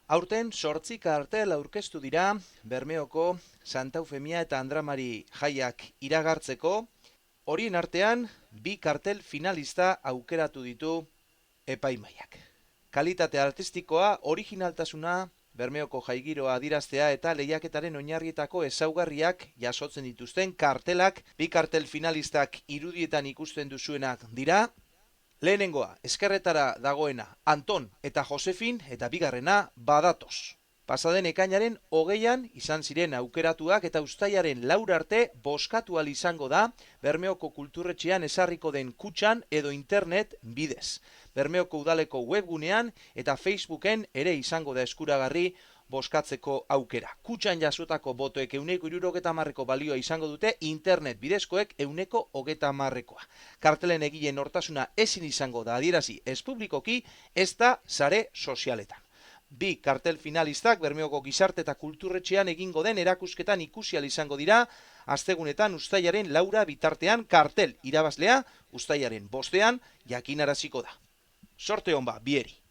Aurten 8 kartel aurkeztu dira Bermeoko Santa Eufemia eta Andramari jaiak iragartzeko. Horien artean, 2 kartel finalista aukeratu ditu epaimaiak. Kalitate artistikoa, originaltasuna, Bermeoko jaigiroa adiraztea eta lehiaketaren oinarrietako ezaugarriak jasotzen dituzten kartelak, 2 kartel finalistak irudietan ikusten duzuenak dira. Lehenengoa, eskerretara dagoena Anton eta Josefin eta bigarrena badatoz. Pasaden ekainaren 20an izan ziren aukeratuak eta uztailaren 4 arte bozkatu ahal izango da Bermeoko kulturretxean ezarriko den kutxan edo internet bidez. Bermeoko udaleko webgunean eta Facebooken ere izango da eskuragarri bozkatzeko aukera. Kutxan jasotako botoek 170ko balioa izango dute, internet bidezkoek 130koa. Kartelen egileen nortasuna ezin izango da adierazi ez publikoki, ez da sare sozialetan. 2 kartel finalistak Bermeoko gizarte eta kulturretxean egingo den erakusketan ikusi ahal izango dira, astegunetan uztailaren 4 bitartean kartel irabazlea uztailaren 5ean jakinaraziko da. Sorte on ba, bieri!